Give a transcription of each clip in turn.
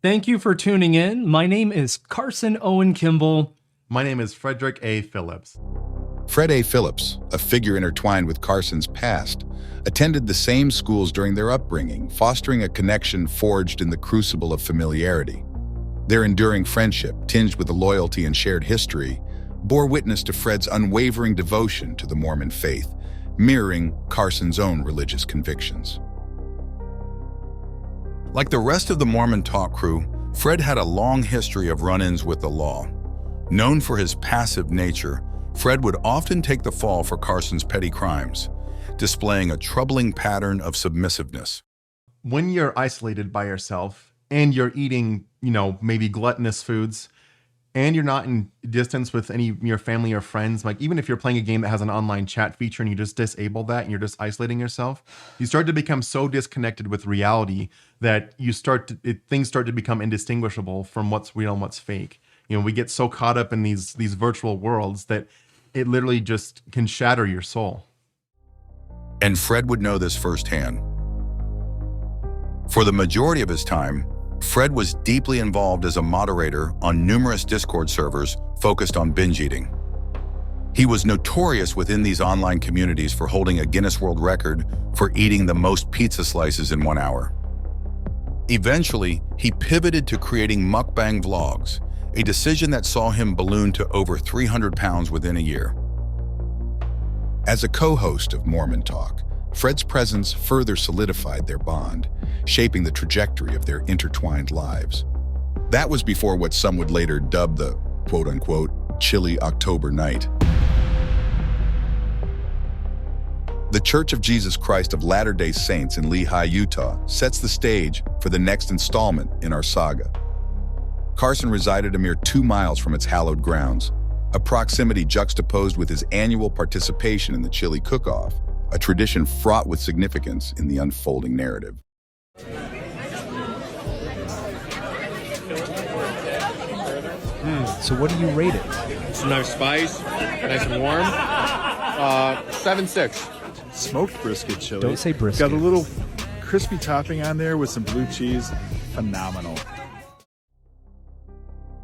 Thank you for tuning in. My name is Carson O. Kimball. My name is Frederick A. Phillips. Fred A. Phillips, a figure intertwined with Carson's past, attended the same schools during their upbringing, fostering a connection forged in the crucible of familiarity. Their enduring friendship, tinged with a loyalty and shared history, bore witness to Fred's unwavering devotion to the Mormon faith, mirroring Carson's own religious convictions. Like the rest of the Mormon talk crew, Fred had a long history of run-ins with the law. Known for his passive nature, Fred would often take the fall for Carson's petty crimes, displaying a troubling pattern of submissiveness. When you're isolated by yourself and you're eating, maybe gluttonous foods, and you're not in distance with any of your family or friends, like even if you're playing a game that has an online chat feature and you just disable that and you're just isolating yourself, you start to become so disconnected with reality that things start to become indistinguishable from what's real and what's fake. We get so caught up in these virtual worlds that it literally just can shatter your soul. And Fred would know this firsthand. For the majority of his time, Fred was deeply involved as a moderator on numerous Discord servers focused on binge eating. He was notorious within these online communities for holding a Guinness World Record for eating the most pizza slices in 1 hour. Eventually, he pivoted to creating mukbang vlogs, a decision that saw him balloon to over 300 pounds within a year. As a co-host of Mormon Talk, Fred's presence further solidified their bond, shaping the trajectory of their intertwined lives. That was before what some would later dub the quote-unquote chilly October night. The Church of Jesus Christ of Latter-day Saints in Lehi, Utah, sets the stage for the next installment in our saga. Carson resided a mere 2 miles from its hallowed grounds, a proximity juxtaposed with his annual participation in the chili cook-off, a tradition fraught with significance in the unfolding narrative. So what do you rate it? It's a nice spice, nice and warm. 7.6. Smoked brisket chili. Don't say brisket. Got a little crispy topping on there with some blue cheese. Phenomenal.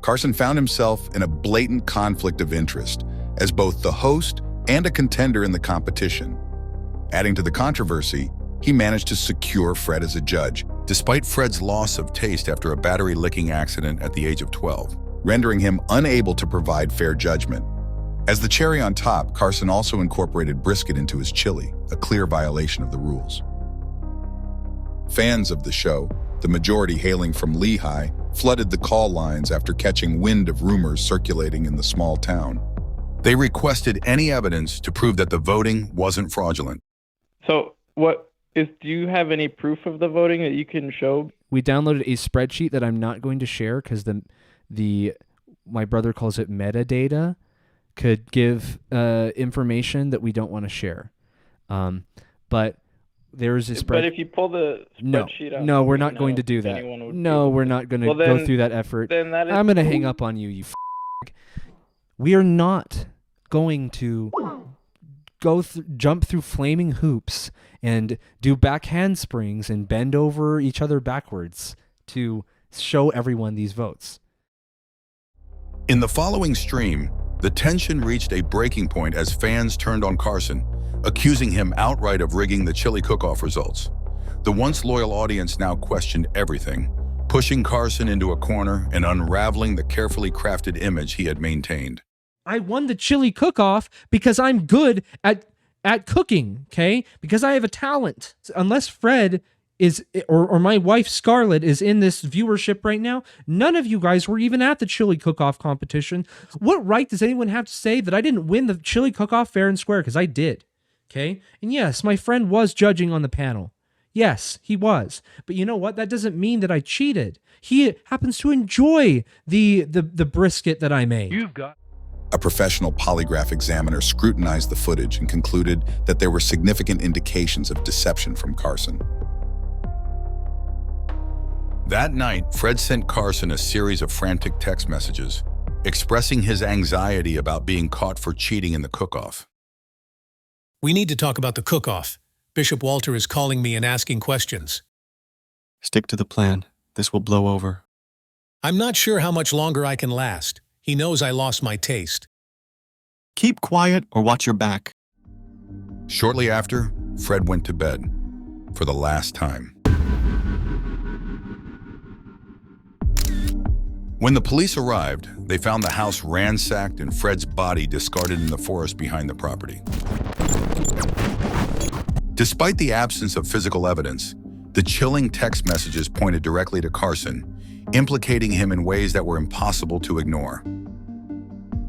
Carson found himself in a blatant conflict of interest as both the host and a contender in the competition. Adding to the controversy, he managed to secure Fred as a judge, despite Fred's loss of taste after a battery-licking accident at the age of 12, rendering him unable to provide fair judgment. As the cherry on top, Carson also incorporated brisket into his chili, a clear violation of the rules. Fans of the show, the majority hailing from Lehi, flooded the call lines after catching wind of rumors circulating in the small town. They requested any evidence to prove that the voting wasn't fraudulent. So do you have any proof of the voting that you can show? We downloaded a spreadsheet that I'm not going to share because my brother calls it metadata, could give information that we don't want to share. But there's a spreadsheet. But if you pull the spreadsheet out, no, we're not going to do that. No, we're not going to go through that effort. Then I'm going to hang up on you, you We are not going to jump through flaming hoops and do back handsprings and bend over each other backwards to show everyone these votes. In the following stream, the tension reached a breaking point as fans turned on Carson, accusing him outright of rigging the chili cook-off results. The once loyal audience now questioned everything, pushing Carson into a corner and unraveling the carefully crafted image he had maintained. I won the chili cook-off because I'm good at cooking, okay? Because I have a talent. Unless Fred is, or my wife Scarlett is in this viewership right now, none of you guys were even at the chili cook-off competition. What right does anyone have to say that I didn't win the chili cook-off fair and square? Because I did, okay? And yes, my friend was judging on the panel. Yes, he was. But you know what? That doesn't mean that I cheated. He happens to enjoy the brisket that I made. A professional polygraph examiner scrutinized the footage and concluded that there were significant indications of deception from Carson. That night, Fred sent Carson a series of frantic text messages, expressing his anxiety about being caught for cheating in the cook-off. We need to talk about the cook-off. Bishop Walter is calling me and asking questions. Stick to the plan. This will blow over. I'm not sure how much longer I can last. He knows I lost my taste. Keep quiet or watch your back. Shortly after, Fred went to bed for the last time. When the police arrived, they found the house ransacked and Fred's body discarded in the forest behind the property. Despite the absence of physical evidence, the chilling text messages pointed directly to Carson, implicating him in ways that were impossible to ignore.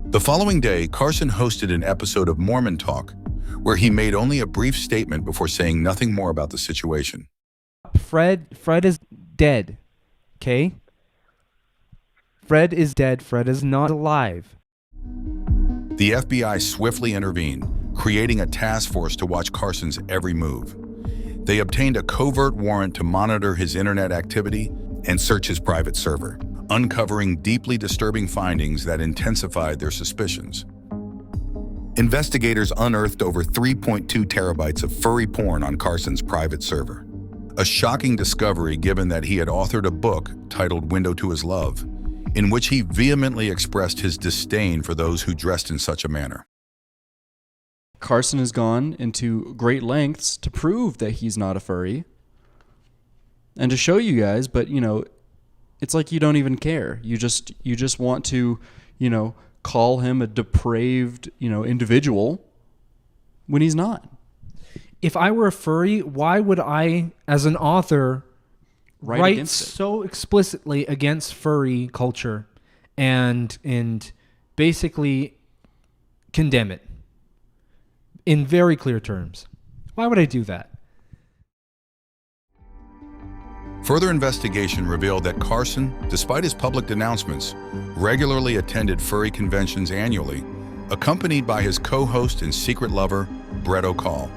The following day, Carson hosted an episode of Mormon Talk, where he made only a brief statement before saying nothing more about the situation. Fred is dead. Okay? Fred is dead. Fred is not alive. The FBI swiftly intervened, creating a task force to watch Carson's every move. They obtained a covert warrant to monitor his internet activity and search his private server, uncovering deeply disturbing findings that intensified their suspicions. Investigators unearthed over 3.2 terabytes of furry porn on Carson's private server. A shocking discovery given that he had authored a book titled Window to His Love, in which he vehemently expressed his disdain for those who dressed in such a manner. Carson has gone into great lengths to prove that he's not a furry and to show you guys, but it's like you don't even care. You just want to, call him a depraved, individual when he's not. If I were a furry, why would I, as an author, write it. so explicitly against furry culture and basically condemn it in very clear terms? Why would I do that? Further investigation revealed that Carson, despite his public denouncements, regularly attended furry conventions annually, accompanied by his co-host and secret lover, Brett O'Call.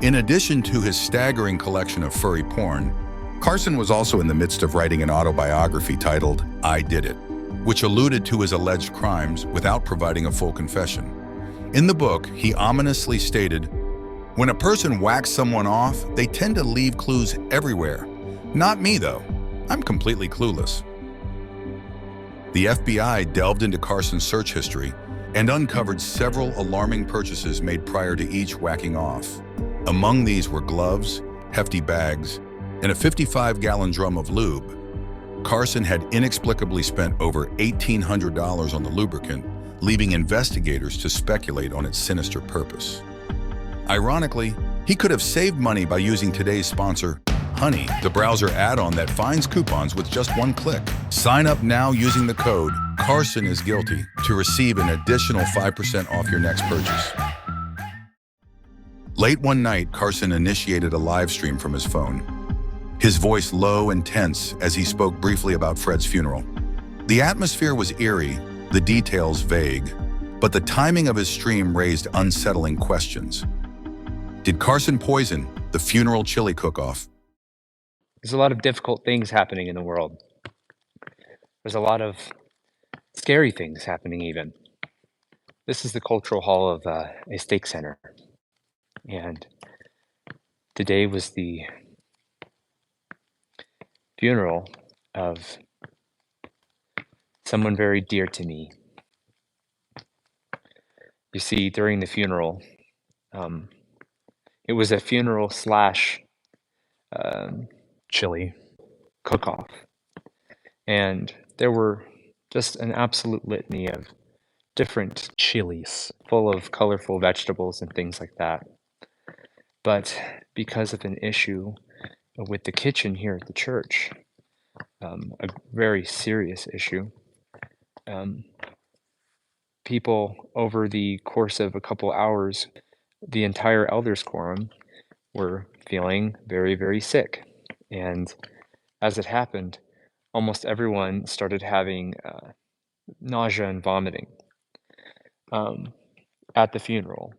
In addition to his staggering collection of furry porn, Carson was also in the midst of writing an autobiography titled I Did It, which alluded to his alleged crimes without providing a full confession. In the book, he ominously stated, "When a person whacks someone off, they tend to leave clues everywhere. Not me, though. I'm completely clueless." The FBI delved into Carson's search history and uncovered several alarming purchases made prior to each whacking off. Among these were gloves, hefty bags, and a 55-gallon drum of lube. Carson had inexplicably spent over $1,800 on the lubricant, leaving investigators to speculate on its sinister purpose. Ironically, he could have saved money by using today's sponsor, Honey, the browser add-on that finds coupons with just one click. Sign up now using the code Carson is guilty to receive an additional 5% off your next purchase. Late one night, Carson initiated a live stream from his phone, his voice low and tense as he spoke briefly about Fred's funeral. The atmosphere was eerie, the details vague, but the timing of his stream raised unsettling questions. Did Carson poison the funeral chili cook-off? There's a lot of difficult things happening in the world. There's a lot of scary things happening even. This is the cultural hall of a stake center. And today was the funeral of someone very dear to me. You see, during the funeral, it was a funeral slash chili cook-off. And there were just an absolute litany of different chilies full of colorful vegetables and things like that. But because of an issue with the kitchen here at the church, a very serious issue, people over the course of a couple hours, the entire elders quorum were feeling very, very sick. And as it happened, almost everyone started having nausea and vomiting at the funeral.